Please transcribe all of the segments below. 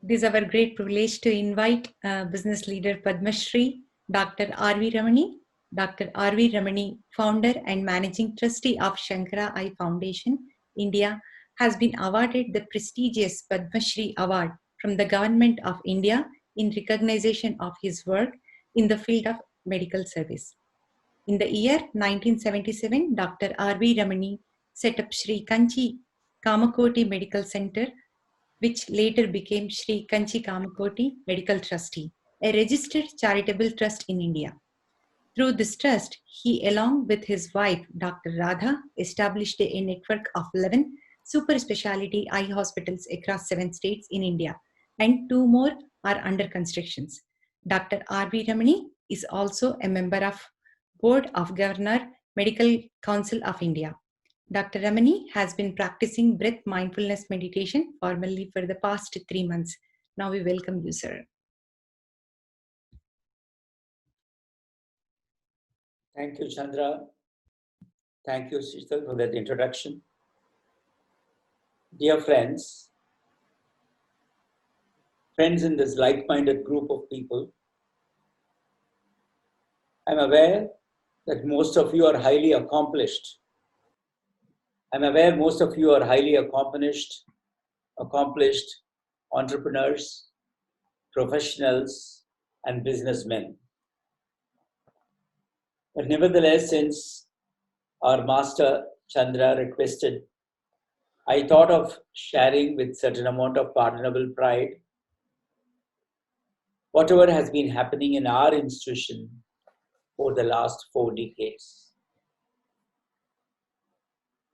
It is our great privilege to invite business leader Padma Shri, Dr. R.V. Ramani. Dr. R.V. Ramani, founder and managing trustee of Shankara Eye Foundation, India, has been awarded the prestigious Padma Shri Award from the Government of India in recognition of his work in the field of medical service. In the year 1977, Dr. R.V. Ramani set up Sri Kanchi Kamakoti Medical Center, which later became Sri Kanchi Kamakoti Medical Trustee, a registered charitable trust in India. Through this trust, he, along with his wife, Dr. Radha, established a network of 11 super specialty eye hospitals across 7 states in India, and 2 more are under construction. Dr. R.V. Ramani is also a member of Board of Governor, Medical Council of India. Dr. Ramani has been practicing breath mindfulness meditation formally for the past 3 months. Now we welcome you, sir. Thank you, Chandra. Thank you, Sister, for that introduction. Dear friends in this like-minded group of people, I'm aware that most of you are highly accomplished. accomplished entrepreneurs, professionals, and businessmen. But nevertheless, since our master Chandra requested, I thought of sharing with certain amount of pardonable pride whatever has been happening in our institution over the last 4 decades.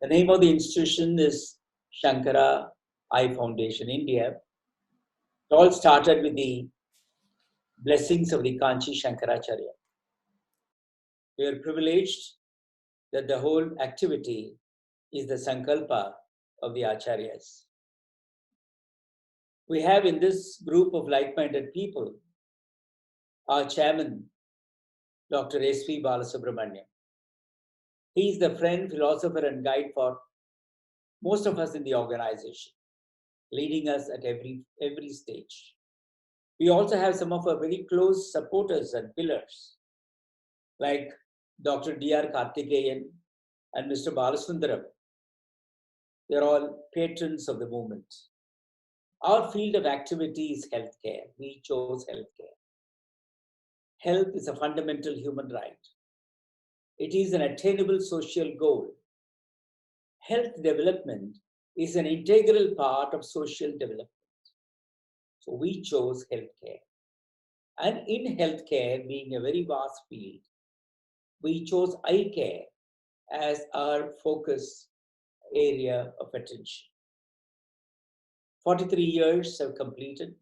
The name of the institution is Shankara Eye Foundation India. It all started with the blessings of the Kanchi Shankaracharya. We are privileged that the whole activity is the Sankalpa of the Acharyas. We have in this group of like-minded people our chairman, Dr. S.V. Balasubramaniam. He is the friend, philosopher, and guide for most of us in the organization, leading us at every stage. We also have some of our very close supporters and pillars, like Dr. D.R. Karthikeyan and Mr. Balasundaram. They are all patrons of the movement. Our field of activity is healthcare. We chose healthcare. Health is a fundamental human right. It is an attainable social goal. Health development is an integral part of social development. So we chose healthcare. And in healthcare, being a very vast field, we chose eye care as our focus area of attention. 43 years have completed.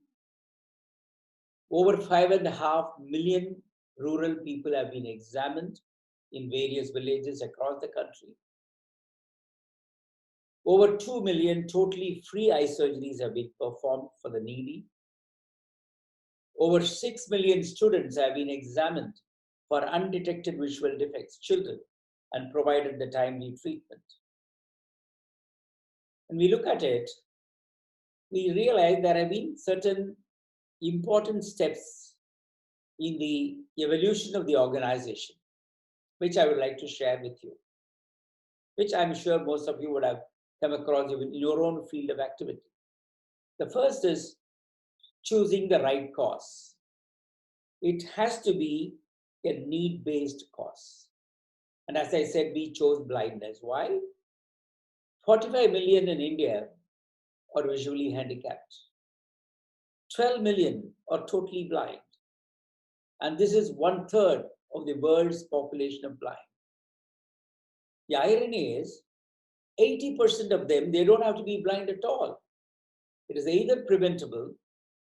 Over 5.5 million rural people have been examined in various villages across the country. Over 2 million totally free eye surgeries have been performed for the needy. Over 6 million students have been examined for undetected visual defects, children, and provided the timely treatment. When we look at it, we realize there have been certain important steps in the evolution of the organization, which I would like to share with you, which I'm sure most of you would have come across in your own field of activity. The first is choosing the right cause. It has to be a need-based cause. And as I said, we chose blindness. Why? 45 million in India are visually handicapped. 12 million are totally blind. And this is 1/3 of the world's population of blind. The irony is, 80% of them, they don't have to be blind at all. It is either preventable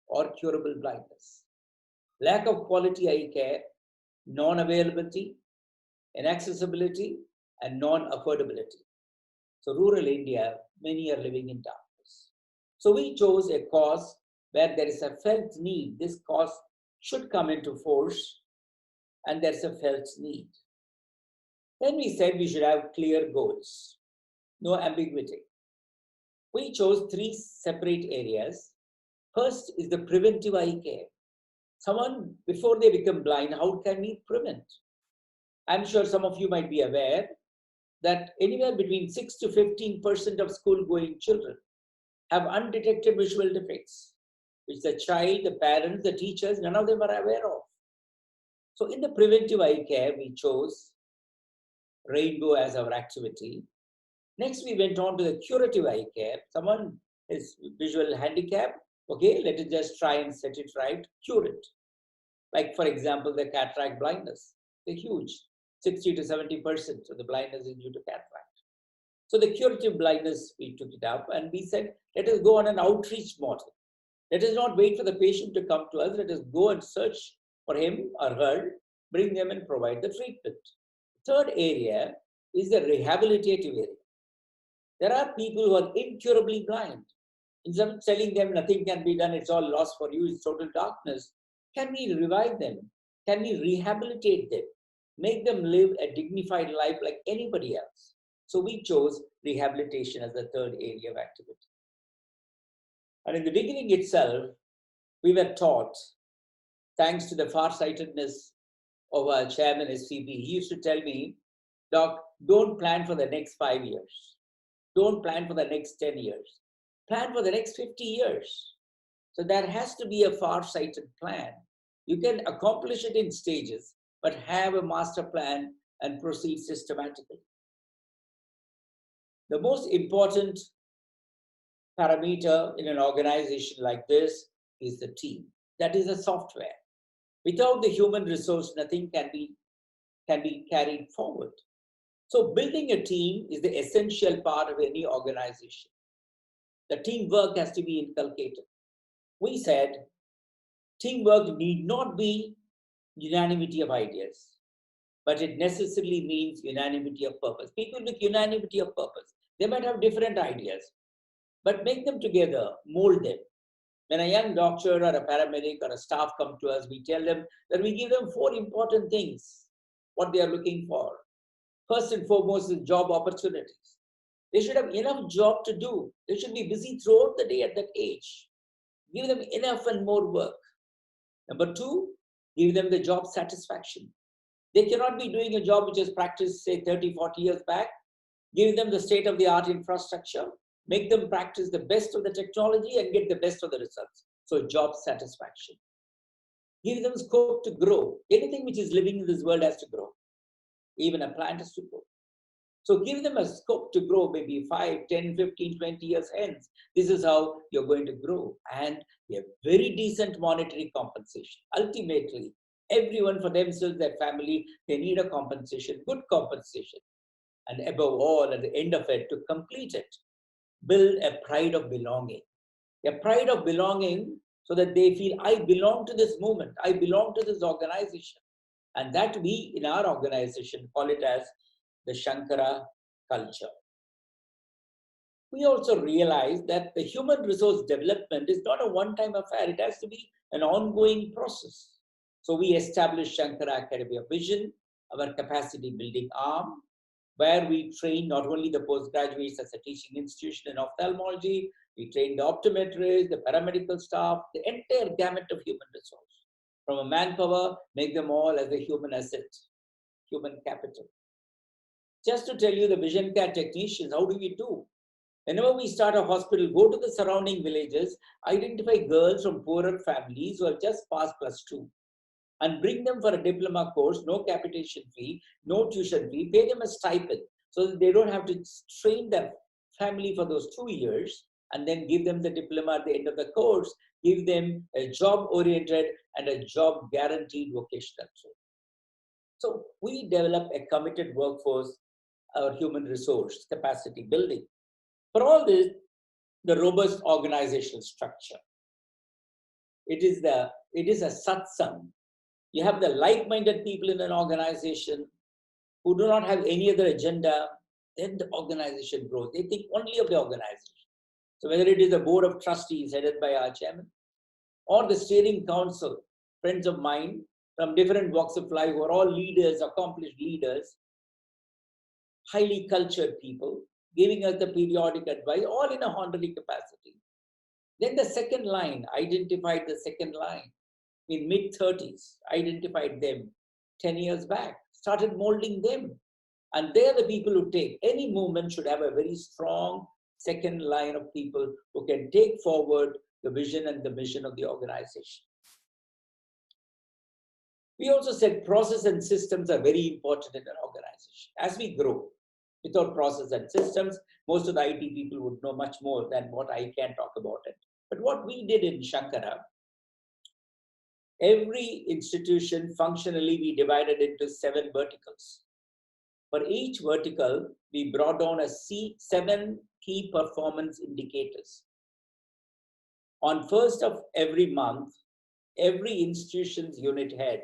or curable blindness. Lack of quality eye care, non-availability, inaccessibility, and non-affordability. So rural India, many are living in darkness. So we chose a cause where there is a felt need. This cause should come into force, and there's a felt need. Then we said we should have clear goals, no ambiguity. We chose 3 separate areas. First is the preventive eye care. Someone, before they become blind, how can we prevent? I'm sure some of you might be aware that anywhere between 6 to 15% of school-going children have undetected visual defects, which the child, the parents, the teachers, none of them are aware of. So in the preventive eye care, we chose rainbow as our activity. Next, we went on to the curative eye care. Someone is visual handicap. Okay, let us just try and set it right, cure it. Like, for example, the cataract blindness. They're huge. 60 to 70% of the blindness is due to cataract. So the curative blindness, we took it up and we said, let us go on an outreach model. Let us not wait for the patient to come to us. Let us go and search for him or her, bring them and provide the treatment. Third area is the rehabilitative area. There are people who are incurably blind. Instead of telling them nothing can be done, it's all lost for you, it's total darkness, can we revive them? Can we rehabilitate them? Make them live a dignified life like anybody else? So we chose rehabilitation as the third area of activity. And in the beginning itself, we were taught, thanks to the farsightedness of our chairman SCB, he used to tell me, Doc, don't plan for the next 5 years. Don't plan for the next 10 years. Plan for the next 50 years. So there has to be a far-sighted plan. You can accomplish it in stages, but have a master plan and proceed systematically. The most important parameter in an organization like this is the team. That is the software. Without the human resource, nothing can be carried forward. So building a team is the essential part of any organization. The teamwork has to be inculcated. We said teamwork need not be unanimity of ideas, but it necessarily means unanimity of purpose. People with unanimity of purpose, they might have different ideas, but make them together, mold them. When a young doctor or a paramedic or a staff come to us, we tell them that we give them 4 important things, what they are looking for. First and foremost is job opportunities. They should have enough job to do. They should be busy throughout the day at that age. Give them enough and more work. Number 2, give them the job satisfaction. They cannot be doing a job which is practiced, say, 30, 40 years back. Give them the state-of-the-art infrastructure. Make them practice the best of the technology and get the best of the results. So job satisfaction. Give them scope to grow. Anything which is living in this world has to grow. Even a plant has to grow. So give them a scope to grow, maybe 5, 10, 15, 20 years hence. This is how you're going to grow. And a very decent monetary compensation. Ultimately, everyone for themselves, their family, they need a compensation, good compensation. And above all, at the end of it, to complete it, build a pride of belonging. A pride of belonging so that they feel, I belong to this movement, I belong to this organization. And that we, in our organization, call it as the Shankara culture. We also realize that the human resource development is not a one-time affair. It has to be an ongoing process. So we established Shankara Academy of Vision, our capacity building arm, where we train not only the postgraduates as a teaching institution in ophthalmology, we train the optometrists, the paramedical staff, the entire gamut of human resource. From a manpower, make them all as a human asset, human capital. Just to tell you the vision care technicians, how do we do? Whenever we start a hospital, go to the surrounding villages, identify girls from poorer families who have just passed +2 and bring them for a diploma course, no capitation fee, no tuition fee, pay them a stipend so that they don't have to train their family for those 2 years and then give them the diploma at the end of the course, give them a job-oriented and a job-guaranteed vocational training. So we develop a committed workforce, our human resource capacity building. For all this, the robust organizational structure. It is a satsang. You have the like-minded people in an organization who do not have any other agenda, then the organization grows. They think only of the organization. So whether it is the board of trustees headed by our chairman or the steering council, friends of mine from different walks of life who are all leaders, accomplished leaders, highly cultured people, giving us the periodic advice, all in a honorary capacity. Then the second line, identified the second line in mid-30s, identified them 10 years back, started molding them. And they're the people who take, any movement should have a very strong second line of people who can take forward the vision and the mission of the organization. We also said process and systems are very important in an organization. As we grow, without process and systems, most of the IT people would know much more than what I can talk about it. But what we did in Shankara, every institution functionally we divided into 7 verticals. For each vertical, we brought down 7 key performance indicators. On 1st of every month, every institution's unit head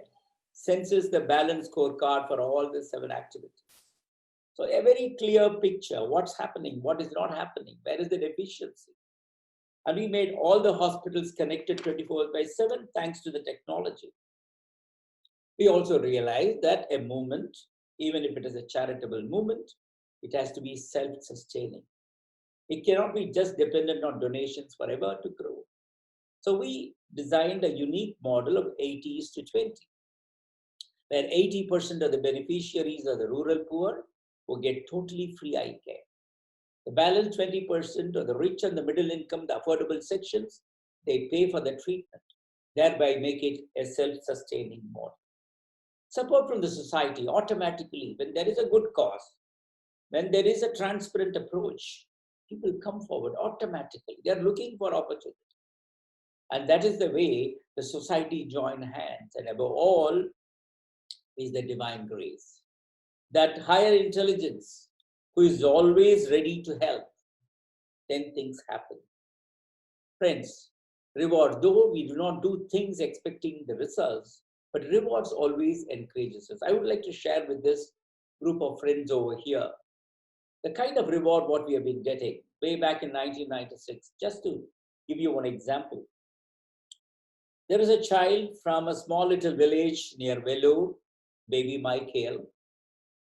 senses the balance scorecard for all the 7 activities. So a very clear picture, what's happening, what is not happening, where is the deficiency. And we made all the hospitals connected 24/7 thanks to the technology. We also realized that a movement, even if it is a charitable movement, it has to be self-sustaining. It cannot be just dependent on donations forever to grow. So we designed a unique model of 80:20, where 80% of the beneficiaries are the rural poor who get totally free eye care. The balance 20% are the rich and the middle income, the affordable sections, they pay for the treatment, thereby make it a self-sustaining model. Support from the society automatically, when there is a good cause, when there is a transparent approach, people come forward automatically. They are looking for opportunity. And that is the way the society join hands. And above all is the divine grace. That higher intelligence who is always ready to help, then things happen. Friends, reward, though we do not do things expecting the results, but rewards always encourages us. I would like to share with this group of friends over here the kind of reward what we have been getting way back in 1996. Just to give you one example. There is a child from a small little village near Vellore, baby Michael.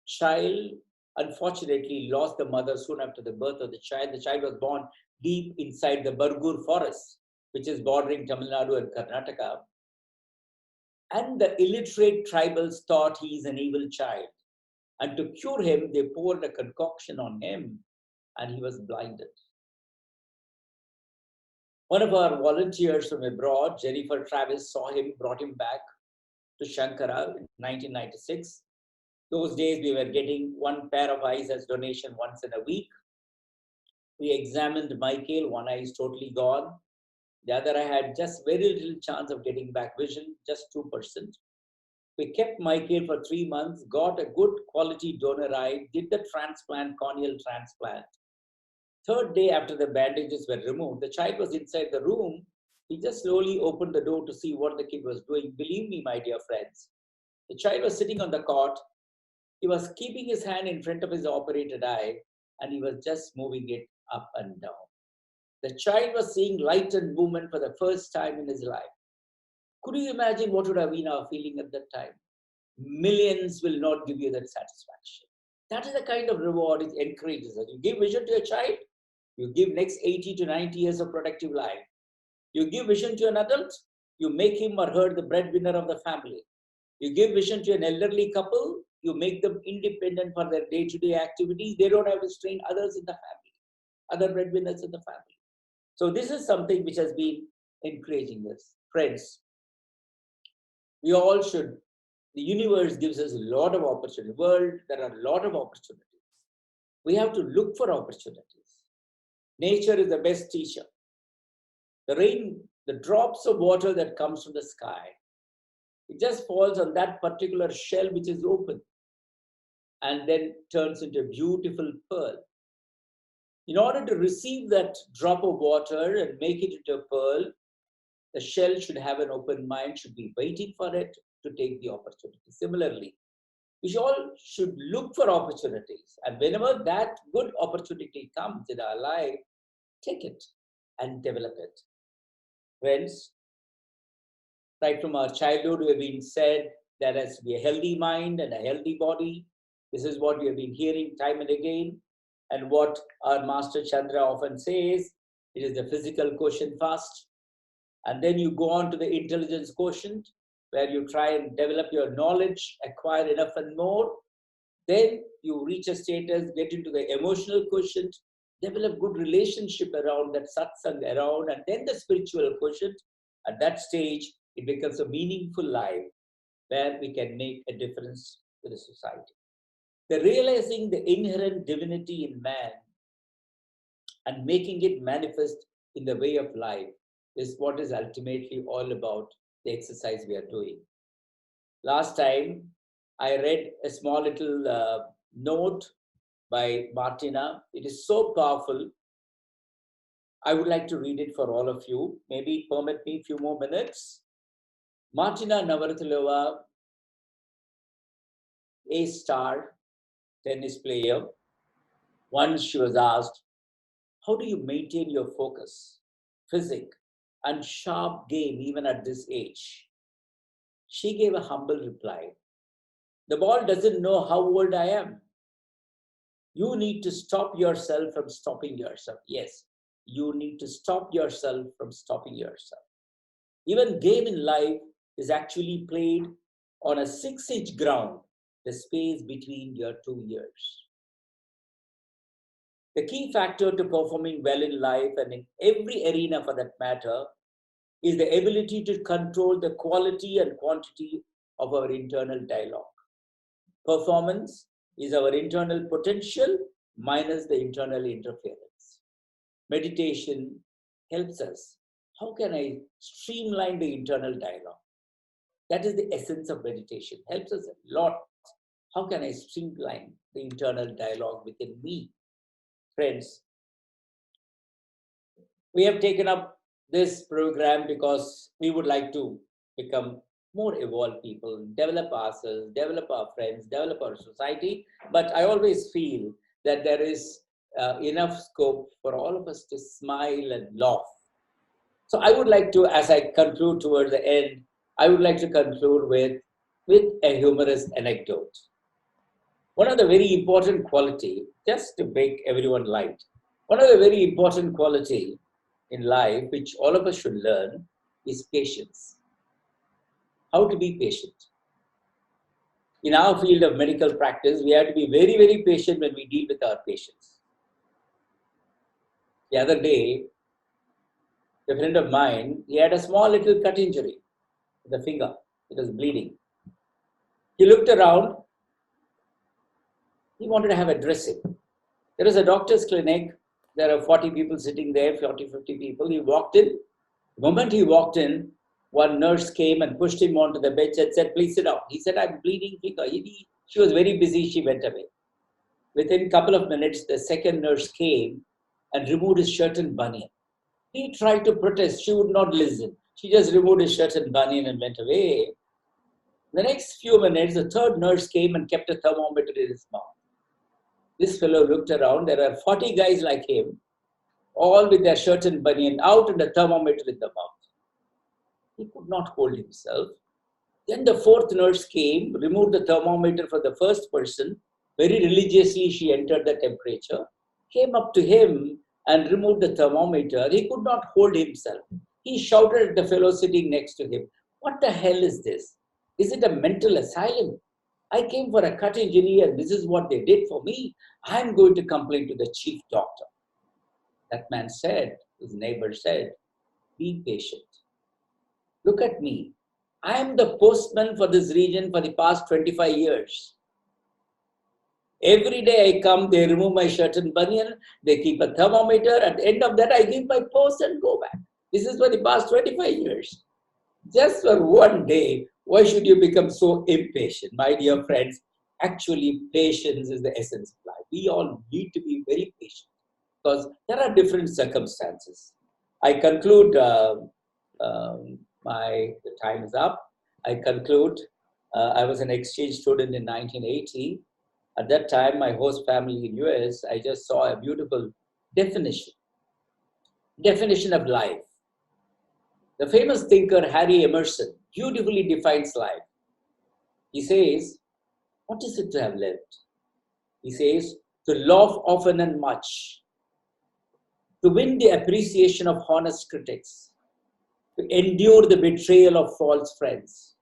Child unfortunately lost the mother soon after the birth of the child. The child was born deep inside the Bargur forest, which is bordering Tamil Nadu and Karnataka. And the illiterate tribals thought he is an evil child. And to cure him, they poured a concoction on him and he was blinded. One of our volunteers from abroad, Jennifer Travis, saw him, brought him back to Shankara in 1996. Those days we were getting 1 pair of eyes as donation once in a week. We examined Michael, one eye is totally gone. The other eye had just very little chance of getting back vision, just 2%. We kept Michael for 3 months, got a good quality donor eye, did the transplant, corneal transplant. 3rd day after the bandages were removed, the child was inside the room. He just slowly opened the door to see what the kid was doing. Believe me, my dear friends, the child was sitting on the cot. He was keeping his hand in front of his operated eye and he was just moving it up and down. The child was seeing light and movement for the first time in his life. Could you imagine what would have been our feeling at that time? Millions will not give you that satisfaction. That is the kind of reward it encourages us. You give vision to a child, you give next 80 to 90 years of productive life. You give vision to an adult, you make him or her the breadwinner of the family. You give vision to an elderly couple, you make them independent for their day-to-day activities. They don't have to strain others in the family, other breadwinners in the family. So this is something which has been encouraging us. Friends, we all should, the universe gives us a lot of opportunity. World, there are a lot of opportunities. We have to look for opportunities. Nature is the best teacher. The rain, the drops of water that comes from the sky, it just falls on that particular shell which is open and then turns into a beautiful pearl. In order to receive that drop of water and make it into a pearl, the shell should have an open mind, should be waiting for it to take the opportunity. Similarly, we all should look for opportunities. And whenever that good opportunity comes in our life, take it and develop it. Friends, right from our childhood, we have been said there has to be a healthy mind and a healthy body. This is what we have been hearing time and again. And what our Master Chandra often says, It is the physical quotient first. And then you go on to the intelligence quotient, where you try and develop your knowledge, acquire enough and more. Then you reach a status, get into the emotional quotient, develop good relationship around that satsang around, and then the spiritual quotient. At that stage, it becomes a meaningful life where we can make a difference to the society. The realizing the inherent divinity in man and making it manifest in the way of life is what is ultimately all about the exercise we are doing. Last time, I read a small little note by Martina. It is so powerful. I would like to read it for all of you. Maybe permit me a few more minutes. Martina Navratilova, a star tennis player, once she was asked, how do you maintain your focus, physique, and sharp game even at this age? She gave a humble reply. The ball doesn't know how old I am. You need to stop yourself from stopping yourself. Yes, you need to stop yourself from stopping yourself. Even game in life is actually played on a 6-inch ground, the space between your 2 ears. The key factor to performing well in life and in every arena for that matter is the ability to control the quality and quantity of our internal dialogue. Performance is our internal potential minus the internal interference. Meditation helps us. How can I streamline the internal dialogue? That is the essence of meditation. Helps us a lot. How can I streamline the internal dialogue within me? Friends, we have taken up this program because we would like to become more evolved people, develop ourselves, develop our friends, develop our society. But I always feel that there is enough scope for all of us to smile and laugh. So I would like to, as I conclude towards the end, I would like to conclude with a humorous anecdote. One of the very important quality, just to make everyone light, one of the very important quality in life, which all of us should learn, is patience. How to be patient. In our field of medical practice, we have to be very, very patient when we deal with our patients. The other day, a friend of mine, he had a small little cut injury with the finger. It was bleeding. He looked around. He wanted to have a dressing. There is a doctor's clinic. There are 40 people sitting there, 40, 50 people. He walked in. The moment he walked in, one nurse came and pushed him onto the bench and said, please sit down. He said, I'm bleeding finger. She was very busy. She went away. Within a couple of minutes, the second nurse came and removed his shirt and bunion. He tried to protest. She would not listen. She just removed his shirt and bunion and went away. The next few minutes, the third nurse came and kept a thermometer in his mouth. This fellow looked around. There are 40 guys like him, all with their shirt and bunion out and a thermometer in the mouth. He could not hold himself. Then the fourth nurse came, removed the thermometer for the first person. Very religiously, she entered the temperature, came up to him and removed the thermometer. He could not hold himself. He shouted at the fellow sitting next to him, what the hell is this? Is it a mental asylum? I came for a cut injury and this is what they did for me. I'm going to complain to the chief doctor. That man said, his neighbor said, be patient. Look at me. I am the postman for this region for the past 25 years. Every day I come, they remove my shirt and bunion, they keep a thermometer. At the end of that, I give my post and go back. This is for the past 25 years. Just for one day, why should you become so impatient? My dear friends, actually patience is the essence of life. We all need to be very patient because there are different circumstances. I conclude, the time is up. I conclude, I was an exchange student in 1980. At that time, my host family in US, I just saw a beautiful definition of life. The famous thinker Harry Emerson beautifully defines life. He says, what is it to have lived? He says, to laugh often and much, to win the appreciation of honest critics, to endure the betrayal of false friends,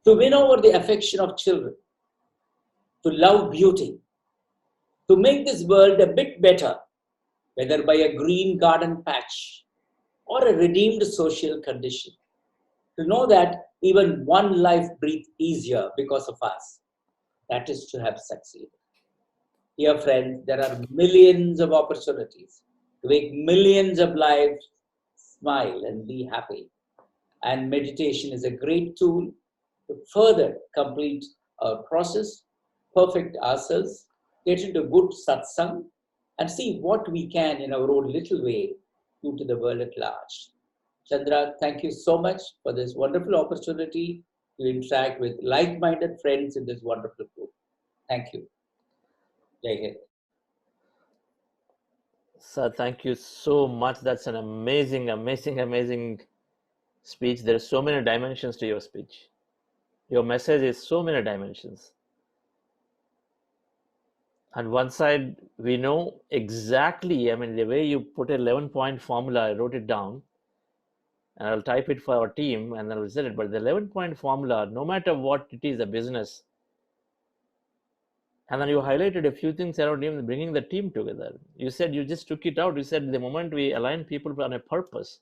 to win over the affection of children, to love beauty, to make this world a bit better, whether by a green garden patch or a redeemed social condition. To know that even one life breathes easier because of us, that is to have succeeded. Dear friends, there are millions of opportunities to make millions of lives smile and be happy. And meditation is a great tool to further complete our process, perfect ourselves, get into good satsang, and see what we can in our own little way do to the world at large. Chandra, thank you so much for this wonderful opportunity to interact with like-minded friends in this wonderful group. Thank you. Jai Hind. Sir, thank you so much. That's an amazing speech. There are so many dimensions to your speech. Your message is so many dimensions. On one side, we know exactly, I mean, the way you put a 11-point formula, I wrote it down, and I'll type it for our team, and then I'll set it. But the 11-point formula, no matter what it is, a business, and then you highlighted a few things around even bringing the team together. You said you just took it out. You said the moment we align people on a purpose,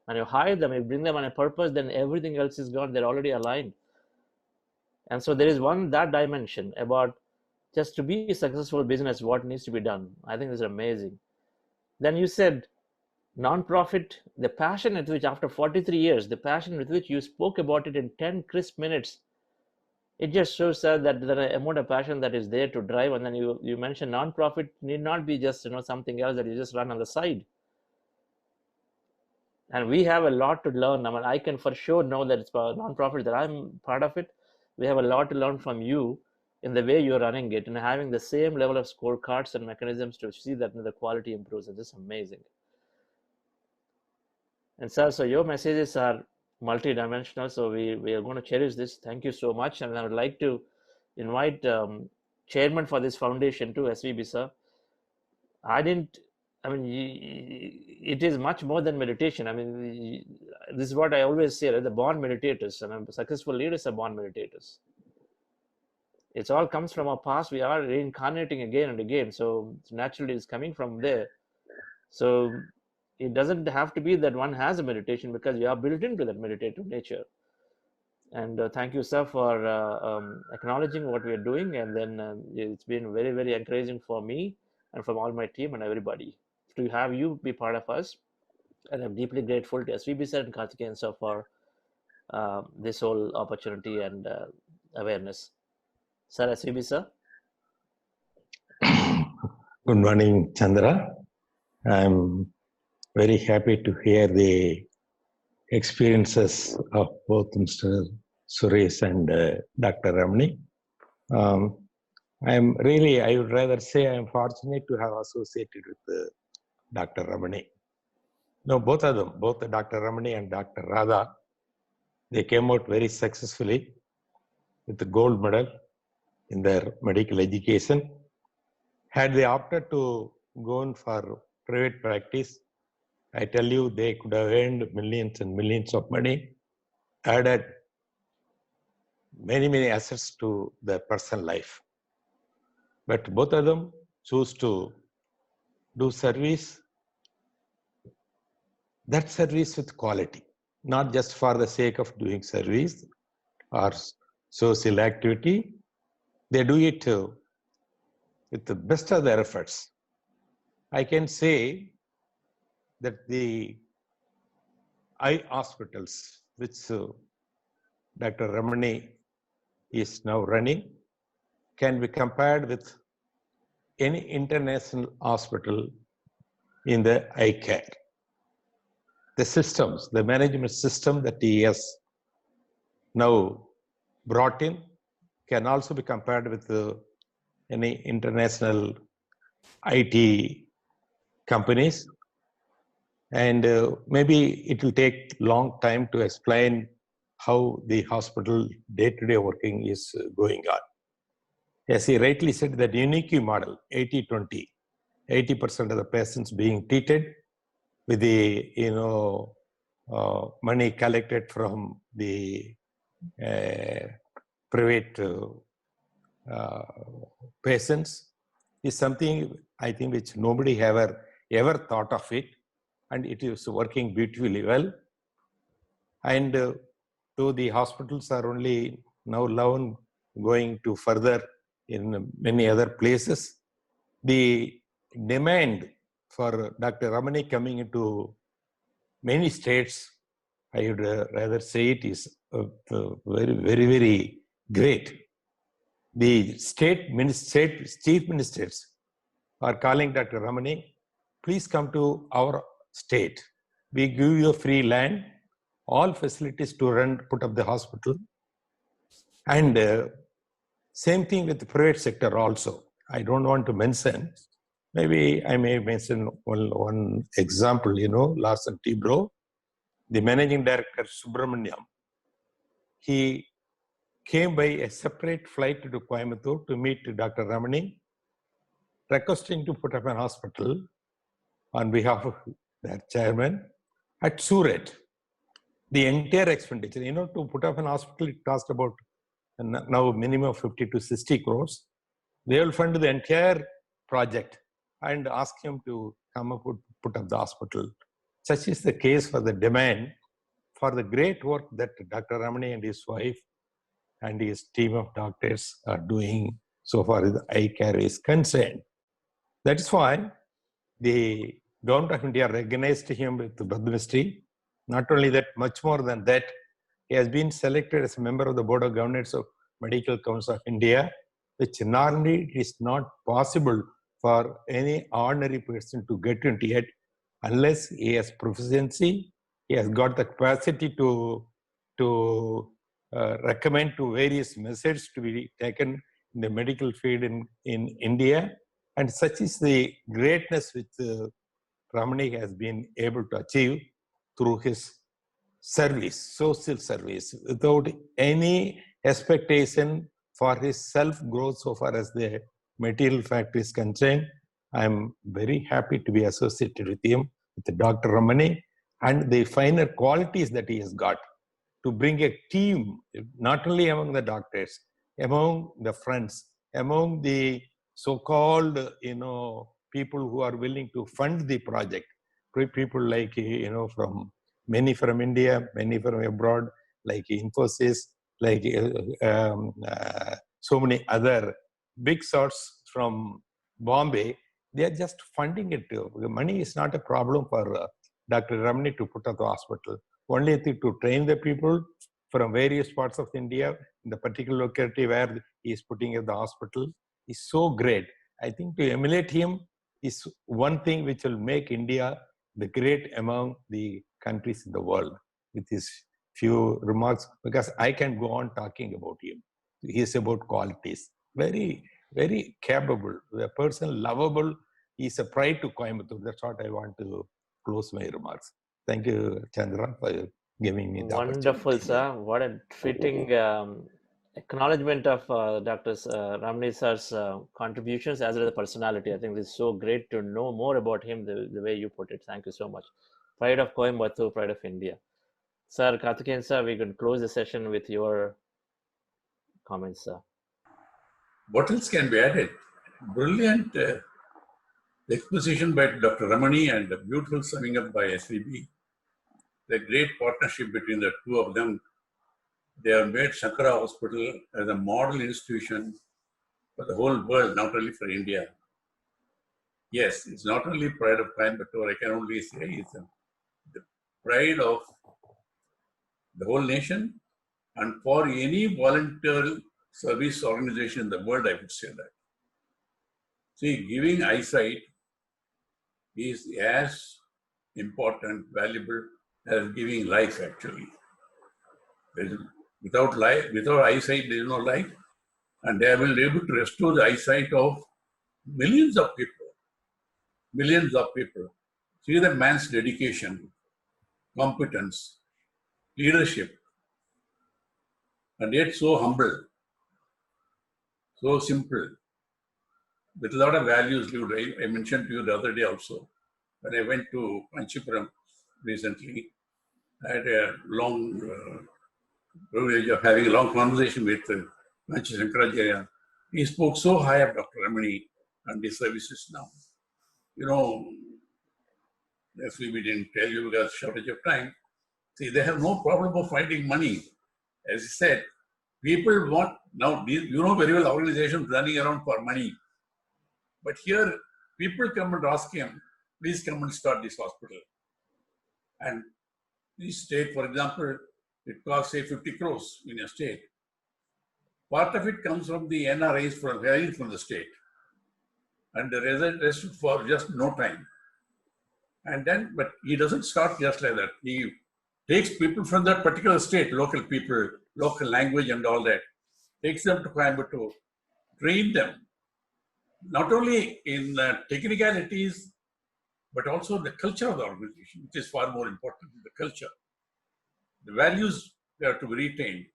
and you hire them, you bring them on a purpose, then everything else is gone. They're already aligned. And so there is that dimension about just to be a successful business, what needs to be done. I think this is amazing. Then you said non-profit, the passion with which after 43 years, the passion with which you spoke about it in 10 crisp minutes, it just shows that the amount of passion that is there to drive. And then you mentioned non-profit need not be just something else that you just run on the side. And we have a lot to learn. I mean, I can for sure know that it's a non-profit that I'm part of it. We have a lot to learn from you in the way you're running it and having the same level of scorecards and mechanisms to see that the quality improves. It's just amazing. And sir, so your messages are multi-dimensional, so we are going to cherish this. Thank you so much. And I would like to invite chairman for this foundation too, SVB sir. I mean, it is much more than meditation. I mean, this is what I always say, right? The born meditators and successful leaders are born meditators. It all comes from our past. We are reincarnating again and again. So naturally it's coming from there. So it doesn't have to be that one has a meditation because you are built into that meditative nature. And thank you, sir, for acknowledging what we are doing. And then it's been very encouraging for me and from all my team and everybody to have you be part of us. And I'm deeply grateful to SVB sir and Karthikeyan sir for this whole opportunity and awareness. Sir, SVB sir. Good morning, Chandra. I'm very happy to hear the experiences of both Mr. Suresh and Dr. Ramani. I would rather say I'm fortunate to have associated with Dr. Ramani. No, both of them, both Dr. Ramani and Dr. Radha, they came out very successfully with the gold medal in their medical education. Had they opted to go in for private practice, I tell you, they could have earned millions and millions of money, added many assets to their personal life. But both of them choose to do service, that service with quality, not just for the sake of doing service or social activity. They do it with the best of their efforts. I can say that the eye hospitals, which Dr. Ramani is now running, can be compared with any international hospital in the eye care. The systems, the management system that he has now brought in can also be compared with any international IT companies. And maybe it will take long time to explain how the hospital day-to-day working is going on. As he rightly said, that unique model, 80-20, 80% of the patients being treated with the money collected from the private patients is something I think which nobody ever thought of it, and it is working beautifully well. And though the hospitals are only now going to further in many other places, the demand for Dr. Ramani coming into many states, I would rather say it is very, very, very great. The chief ministers are calling Dr. Ramani, please come to our state. We give you free land, all facilities to put up the hospital. And same thing with the private sector also. I don't want to mention, maybe I may mention one example, Larsen Tibro, the managing director Subramaniam, he came by a separate flight to Coimbatore to meet Dr. Ramani, requesting to put up an hospital on behalf of their chairman at Surat. The entire expenditure, to put up an hospital, it cost about now minimum of 50 to 60 crores. They will fund the entire project and ask him to come up with put up the hospital. Such is the case for the demand for the great work that Dr. Ramani and his wife and his team of doctors are doing so far as eye care is concerned. That is why the government of India recognized him with the Padma Shri. Not only that, much more than that, he has been selected as a member of the Board of Governors of Medical Council of India, which normally is not possible for any ordinary person to get into it unless he has proficiency, he has got the capacity to recommend to various methods to be taken in the medical field in India. And such is the greatness which Ramani has been able to achieve through his service, social service, without any expectation for his self-growth so far as the material fact is concerned. I'm very happy to be associated with him, with Dr. Ramani, and the finer qualities that he has got to bring a team, not only among the doctors, among the friends, among the so-called, people who are willing to fund the project, people like, many from India, many from abroad, like Infosys, like so many other big shots from Bombay. They are just funding it. The money is not a problem for Dr. Ramani to put up the hospital. Only thing to train the people from various parts of India, in the particular locality where he is putting up the hospital, is so great. I think to emulate him is one thing which will make India the great among the countries in the world. With his few remarks, because I can go on talking about him. He is about qualities. Very, very capable. A person lovable. He is a pride to Coimbatore. That's what I want to close my remarks. Thank you, Chandra, for giving me the Wonderful, opportunity. sir. What a fitting acknowledgement of Dr. Ramani sir's contributions as well as the personality. I think it's so great to know more about him the way you put it. Thank you so much. Pride of Coimbatore, pride of India. Sir, Karthikeyan sir, we can close the session with your comments, sir. What else can be added? Brilliant exposition by Dr. Ramani and a beautiful summing up by SVB. The great partnership between the two of them. They have made Shankara Hospital as a model institution for the whole world, not only for India. Yes, it's not only pride of Coimbatore, I can only say it's the pride of the whole nation and for any volunteer service organization in the world, I would say that. See, giving eyesight is as important, valuable as giving life actually. Without eyesight, there is no life. And they will be able to restore the eyesight of millions of people. Millions of people. See the man's dedication, competence, leadership, and yet so humble, so simple. with a lot of values lived. I mentioned to you the other day also, when I went to Panchipuram recently, I had a long privilege of having a long conversation with Panchi Shankaracharya. He spoke so high of Dr. Ramani and his services now. You know, as we didn't tell you because shortage of time, see, they have no problem of finding money. As he said, people want, now you know very well organizations running around for money. But here, people come and ask him, please come and start this hospital. And this state, for example, it costs say 50 crores in a state. Part of it comes from the NRIs from the state. And the rest for just no time. And then, but he doesn't start just like that. He takes people from that particular state, local people, local language and all that, takes them to Coimbatore, train them, not only in technicalities, but also the culture of the organization, which is far more important than the culture. The values they are to be retained.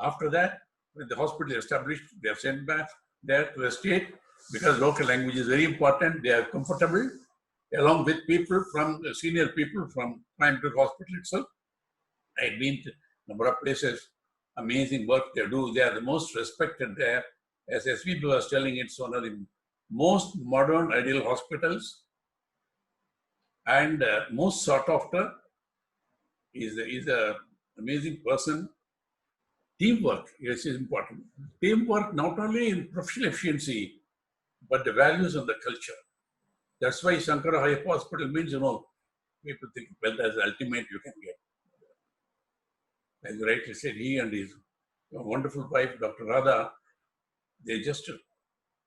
After that, when the hospital is established, they are sent back there to the state because local language is very important. They are comfortable along with people from senior people from Coimbatore Hospital itself. I've been to a number of places, amazing work they do. They are the most respected there. As SVP was telling, it's one of the most modern ideal hospitals and most sought after. Is a amazing person. Teamwork is important. Teamwork not only in professional efficiency, but the values and the culture. That's why Shankara High Hospital means, people think, well, that's the ultimate you can get. As you rightly said, he and his wonderful wife, Dr. Radha, they just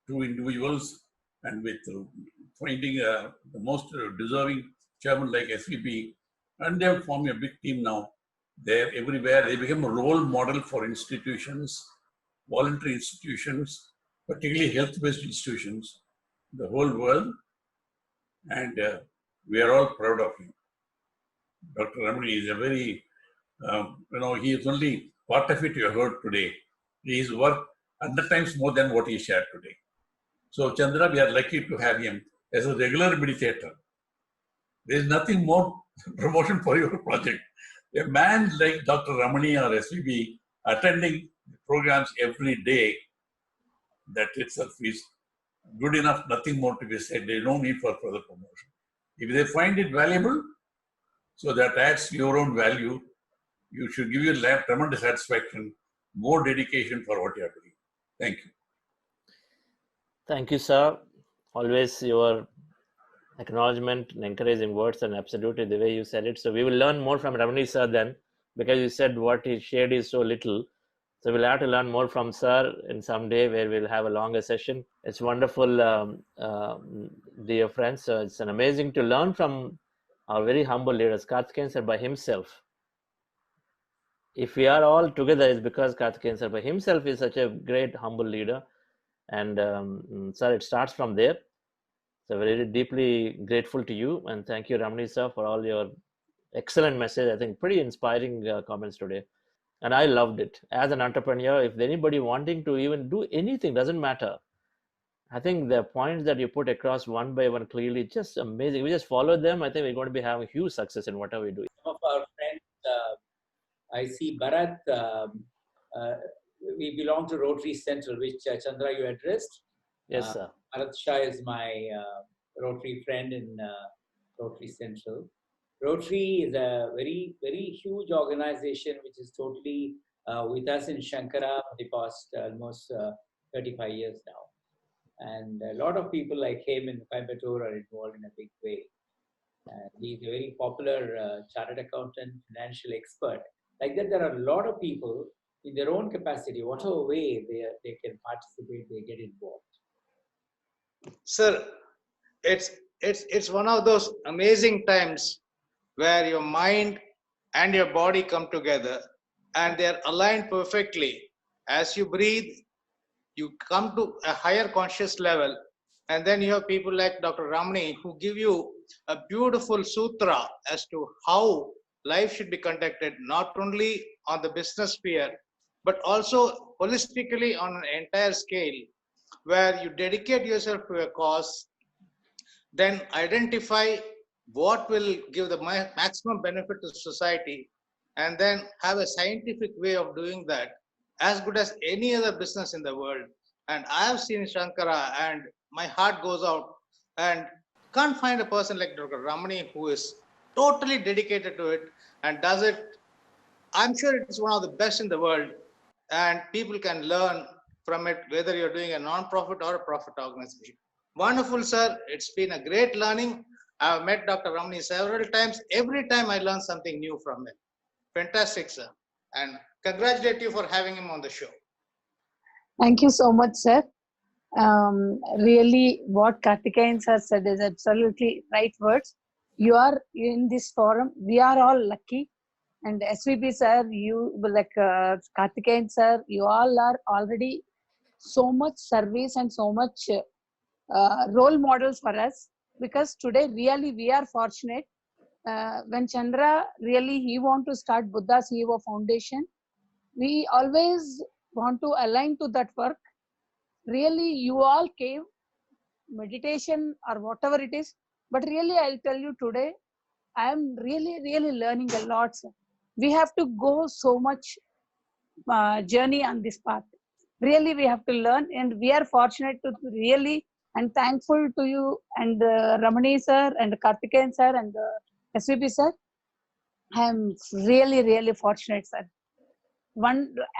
two individuals, and with finding the most deserving chairman like SVP, and they have formed a big team now. They're everywhere. They become a role model for institutions, voluntary institutions, particularly health-based institutions, the whole world, and we are all proud of him. Dr. Ramani is a very, he is only part of it you heard today. His work 100 times more than what he shared today. So, Chandra, we are lucky to have him as a regular meditator. There is nothing more promotion for your project. A man like Dr. Ramani or SVB attending programs every day, that itself is good enough, nothing more to be said. There is no need for further promotion. If they find it valuable, so that adds your own value, you should give you tremendous satisfaction, more dedication for what you are doing. Thank you. Thank you, sir. Always your acknowledgement and encouraging words, and absolutely the way you said it. So we will learn more from Ramani sir then, because you said what he shared is so little. So we'll have to learn more from sir in some day where we'll have a longer session. It's wonderful, dear friends. So it's an amazing to learn from our very humble leaders. Karthikeyan sir by himself. If we are all together, it's because Karthikeyan sir by himself is such a great humble leader. And sir, it starts from there. So very deeply grateful to you, and thank you, Ramani sir, for all your excellent message. I think pretty inspiring comments today, and I loved it. As an entrepreneur, if anybody wanting to even do anything, doesn't matter. I think the points that you put across one by one clearly, just amazing. We just follow them. I think we're going to be having huge success in whatever we do. Some of our friends, I see Bharat, we belong to Rotary Central, which Chandra you addressed. Yes, sir. Bharat Shah is my Rotary friend in Rotary Central. Rotary is a very, very huge organization which is totally with us in Shankara for the past almost 35 years now. And a lot of people like him in Coimbatore are involved in a big way. And he's a very popular chartered accountant, financial expert. Like that, there are a lot of people in their own capacity, whatever way they can participate, they get involved. Sir, it's one of those amazing times where your mind and your body come together and they're aligned perfectly. As you breathe, you come to a higher conscious level, and then you have people like Dr. Ramani who give you a beautiful sutra as to how life should be conducted, not only on the business sphere, but also holistically on an entire scale. where you dedicate yourself to a cause, then identify what will give the maximum benefit to society, and then have a scientific way of doing that as good as any other business in the world. And I have seen Shankara, and my heart goes out, and can't find a person like Dr. Ramani who is totally dedicated to it and does it. I'm sure it's one of the best in the world, and people can learn from it, whether you're doing a non-profit or a profit organization. Wonderful, sir. It's been a great learning. I've met Dr. Ramani several times. Every time I learn something new from him. Fantastic, sir. And congratulate you for having him on the show. Thank you so much, sir. Really, what Karthikeyan sir said is absolutely right words. You are in this forum. We are all lucky. And SVP sir, you like Karthikeyan sir, you all are already so much service and so much role models for us, because today really we are fortunate. When Chandra really he want to start Buddha CEO Foundation, we always want to align to that work. Really, you all came, meditation or whatever it is, but really I'll tell you today, I am really learning a lot, sir. We have to go so much journey on this path. Really, we have to learn, and we are fortunate to really and thankful to you and Ramani sir and Karthikeyan sir and SVP sir. I am really fortunate, sir.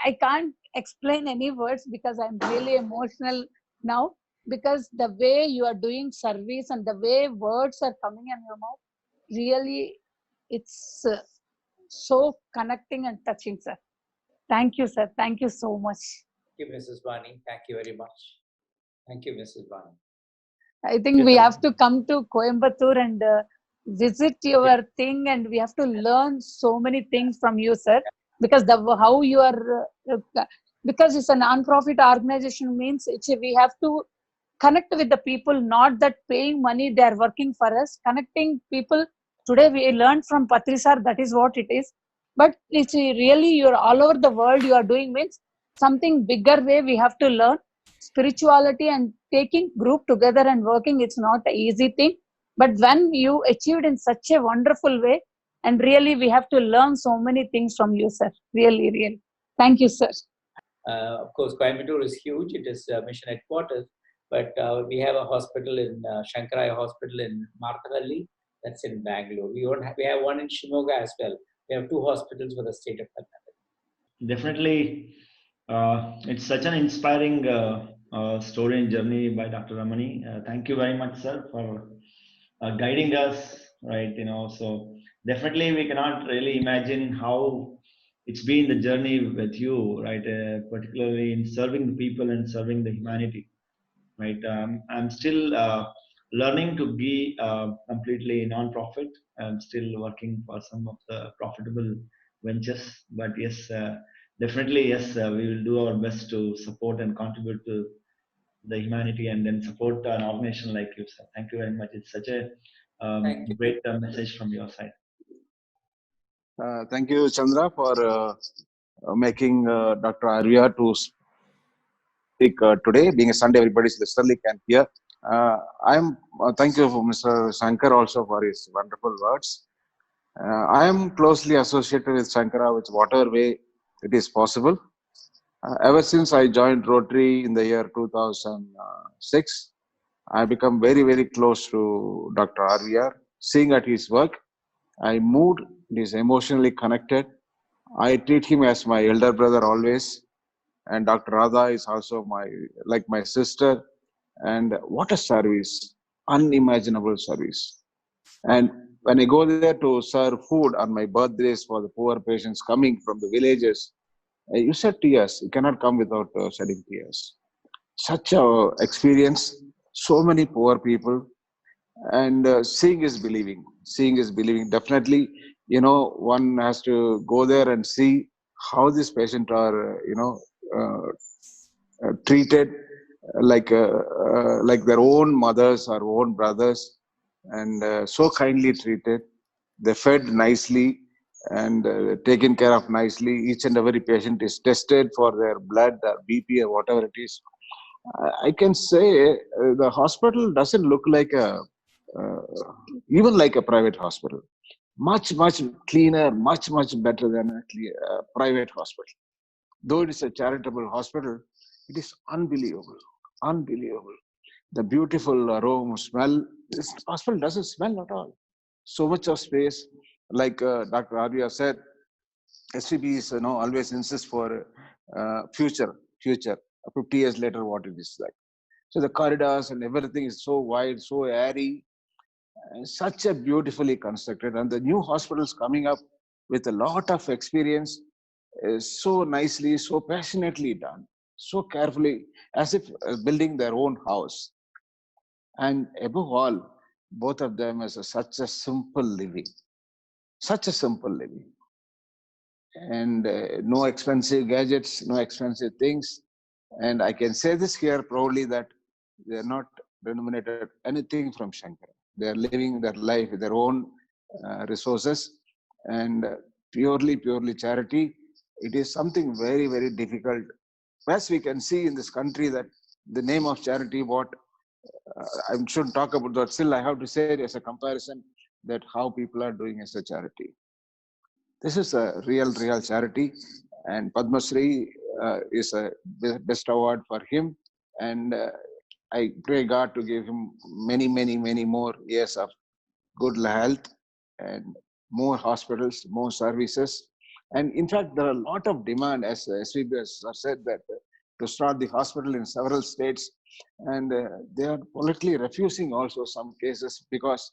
I can't explain any words because I'm really emotional now, because the way you are doing service and the way words are coming in your mouth, really, it's so connecting and touching, sir. Thank you, sir. Thank you so much. Thank you, Mrs. Vani. Thank you very much. Thank you, Mrs. Vani. I think we have to come to Coimbatore and visit your thing, and we have to learn so many things from you, sir. Because how you are, because it's a non-profit organization means we have to connect with the people, not that paying money, they are working for us. Connecting people. Today we learned from Patri sir, that is what it is. But it's really, you're all over the world you are doing means something bigger way we have to learn. Spirituality and taking group together and working, it's not an easy thing. But when you achieved in such a wonderful way, and really we have to learn so many things from you, sir. Really. Thank you, sir. Of course, Coimbatore is huge. It is mission headquarters, but we have a hospital in Shankaraya Hospital in Marthahalli. That's in Bangalore. We have one in Shimoga as well. We have 2 hospitals for the state of Karnataka. Definitely, it's such an inspiring story and journey by Dr. Ramani. Thank you very much, sir, for guiding us, right? So definitely we cannot really imagine how it's been the journey with you, right? Particularly in serving the people and serving the humanity, right? I'm still learning to be completely non-profit. I'm still working for some of the profitable ventures, but yes, definitely yes, we will do our best to support and contribute to the humanity, and then support an organization like you, sir. Thank you very much. It's such a great message from your side. Thank you, Chandra, for making Dr. Arya to speak today. Being a Sunday, everybody certainly can hear. Thank you, Mr. Shankar, also for his wonderful words. I am closely associated with Shankara, with whatever way it is possible. Ever since I joined Rotary in the year 2006, I become very close to Dr. RVR. Seeing at his work, I moved. He is emotionally connected. I treat him as my elder brother always. And Dr. Radha is also like my sister. And what a service, unimaginable service. And when I go there to serve food on my birthdays for the poor patients coming from the villages, you shed tears. You cannot come without shedding tears. Such a experience, so many poor people, and seeing is believing. Seeing is believing. Definitely, one has to go there and see how these patients are, treated like their own mothers or own brothers, and so kindly treated. They fed nicely and taken care of nicely. Each and every patient is tested for their blood, their BP, or whatever it is. I can say the hospital doesn't look like uh, even like a private hospital. Much cleaner, much better than a private hospital. Though it is a charitable hospital, it is unbelievable, unbelievable. The beautiful aroma, smell. This hospital doesn't smell at all. So much of space, like Dr. Arya said, SVB is always insists for future 50 years later what it is like. So the corridors and everything is so wide, so airy, and such a beautifully constructed. And the new hospitals coming up with a lot of experience is so nicely, so passionately done, so carefully, as if building their own house. And above all, both of them is such a simple living, such a simple living. And no expensive gadgets, no expensive things. And I can say this here proudly that they are not denominated anything from Shankara. They are living their life with their own resources and purely charity. It is something very difficult. As we can see in this country that the name of charity, what I shouldn't talk about that. Still, I have to say it as a comparison that how people are doing as a charity. This is a real charity, and Padma Shri is a best award for him. And I pray God to give him many more years of good health and more hospitals, more services. And in fact, there are a lot of demand, as SVB has said, that to start the hospital in several states. And they are politically refusing also some cases because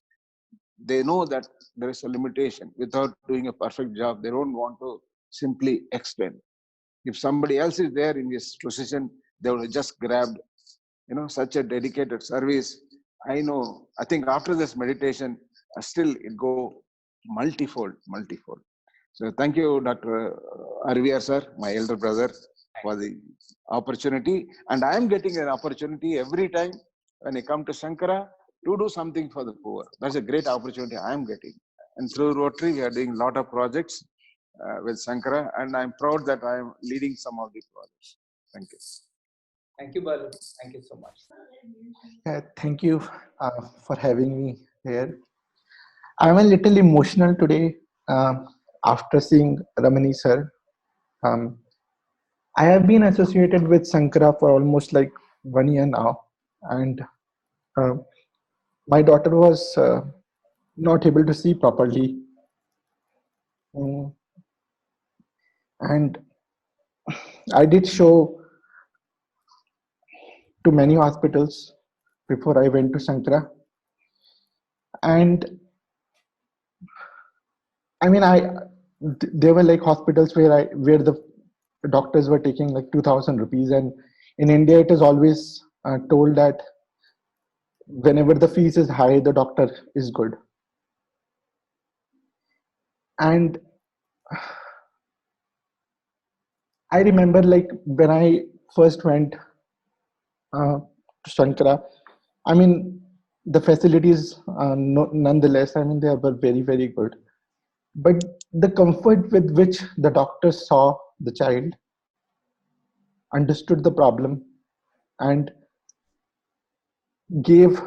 they know that there is a limitation. Without doing a perfect job, they don't want to simply explain. If somebody else is there in this position, they would have just grabbed, such a dedicated service. I think after this meditation, still it go multifold. So thank you, Dr. Arviar sir, my elder brother, for the opportunity. And I am getting an opportunity every time when I come to Shankara to do something for the poor. That's a great opportunity I am getting. And through Rotary, we are doing a lot of projects with Shankara, and I'm proud that I am leading some of the projects. Thank you. Thank you, Balu. Thank you so much. Thank you for having me here. I'm a little emotional today after seeing Ramani sir. I have been associated with Sankara for almost like 1 year now, and uh, my daughter was not able to see properly. And I did show to many hospitals before I went to Sankara. And I mean, there were like hospitals where the doctors were taking like 2,000 rupees, and in India it is always told that whenever the fees is high, the doctor is good. And I remember like when I first went to Shankara, I mean, the facilities nonetheless, I mean, they were very good. But the comfort with which the doctors saw the child, understood the problem, and gave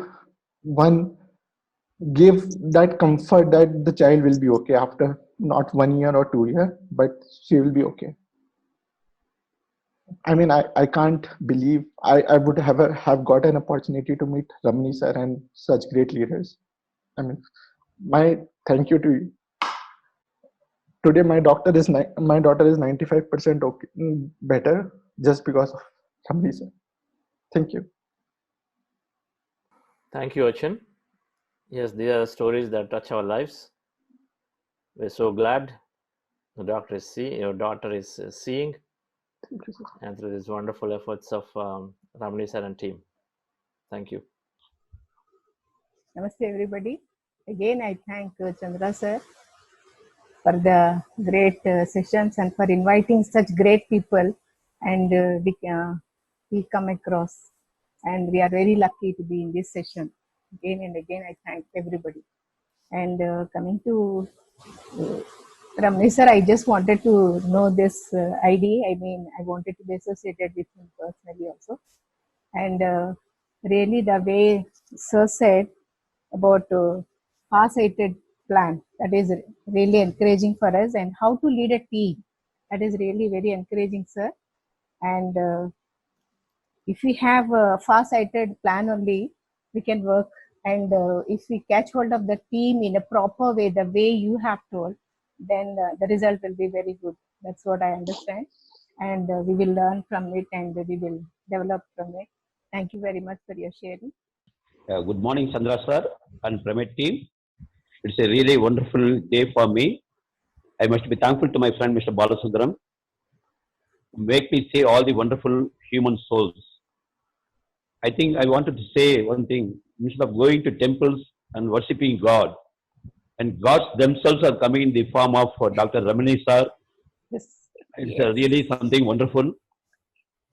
that comfort that the child will be okay after not 1 year or 2 years, but she will be okay. I mean, I can't believe I would have got an opportunity to meet Ramani sir and such great leaders. I mean, my thank you to you. Today, my daughter is 95% okay, better just because of Ramani sir. Thank you. Thank you, Achin. Yes, these are stories that touch our lives. We're so glad your daughter is seeing, and through these wonderful efforts of Ramani sir and team. Thank you. Namaste, everybody. Again, I thank Chandra sir for the great sessions and for inviting such great people. And we come across, and we are very lucky to be in this session. Again and again, I thank everybody. And coming to Ramani sir, I just wanted to know this ID. I mean, I wanted to be associated with him personally also. And really, the way Sir said about far-sighted plan, that is really encouraging for us, and how to lead a team, that is really very encouraging, sir. And if we have a far-sighted plan only, we can work. And if we catch hold of the team in a proper way, the way you have told, then the result will be very good. That's what I understand. And we will learn from it and we will develop from it. Thank you very much for your sharing. Good morning, Chandra sir and Primate team. It's a really wonderful day for me. I must be thankful to my friend Mr. Balasundram make me say all the wonderful human souls. I think I wanted to say one thing. Instead of going to temples and worshipping God, and gods themselves are coming in the form of Dr. Ramani sir. Yes. It's really something wonderful.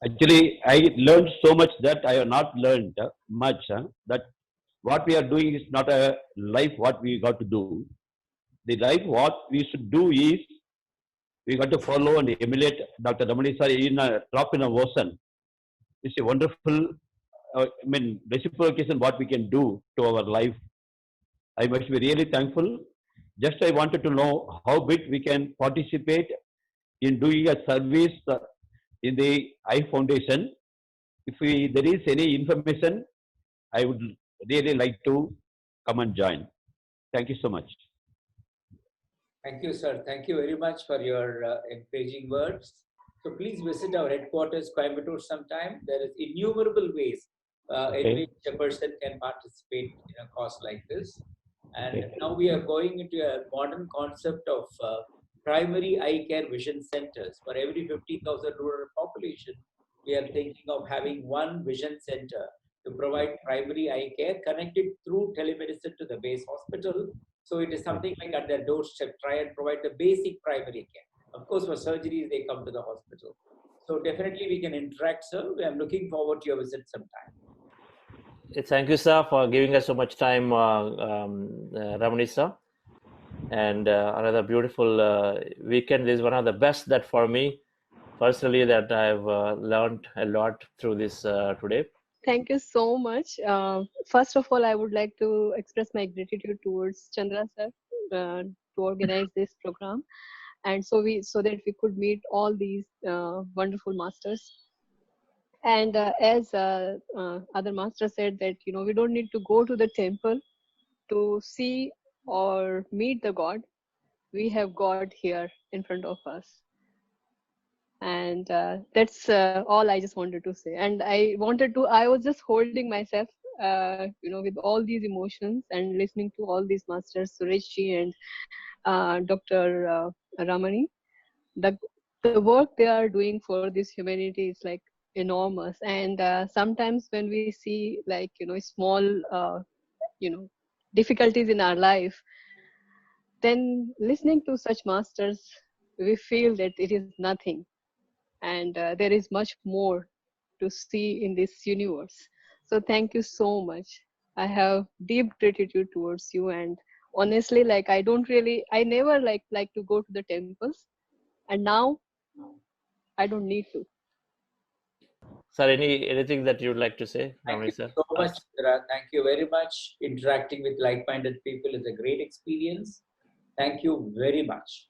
Actually, I learned so much that I have not learned much. That what we are doing is not a life what we got to do. The life what we should do is we got to follow and emulate Dr. Ramani sir in a drop in a ocean. It's a wonderful, reciprocation what we can do to our life. I must be really thankful. Just I wanted to know how big we can participate in doing a service in the I Foundation. If there is any information, I would really like to come and join. Thank you so much. Thank you, sir. Thank you very much for your encouraging words. So please visit our headquarters, Coimbatore, sometime. There is innumerable ways in which a person can participate in a cause like this. And now we are going into a modern concept of primary eye care vision centers. For every 50,000 rural population, we are thinking of having one vision center to provide primary eye care connected through telemedicine to the base hospital. So it is something like at their doorstep, try and provide the basic primary care. Of course, for surgeries, they come to the hospital. So definitely we can interact, sir. I'm looking forward to your visit sometime. Thank you, sir, for giving us so much time, Ramani sir. And another beautiful weekend. This is one of the best that for me personally that I've learned a lot through this today. Thank you so much. First of all, I would like to express my gratitude towards Chandra sir to organize this program, and so that we could meet all these wonderful masters. And as other master said that we don't need to go to the temple to see or meet the God. We have God here in front of us. And that's all I just wanted to say. And I was just holding myself with all these emotions and listening to all these masters, Sureshji and Dr. Ramani. The work they are doing for this humanity is like enormous. And sometimes when we see like small difficulties in our life, then listening to such masters, we feel that it is nothing. And there is much more to see in this universe. So thank you so much. I have deep gratitude towards you, and honestly, like I never like to go to the temples, and now I don't need to. Sir, anything that you'd like to say? Thank you so much, Chandra. Thank you very much. Interacting with like-minded people is a great experience. Thank you very much.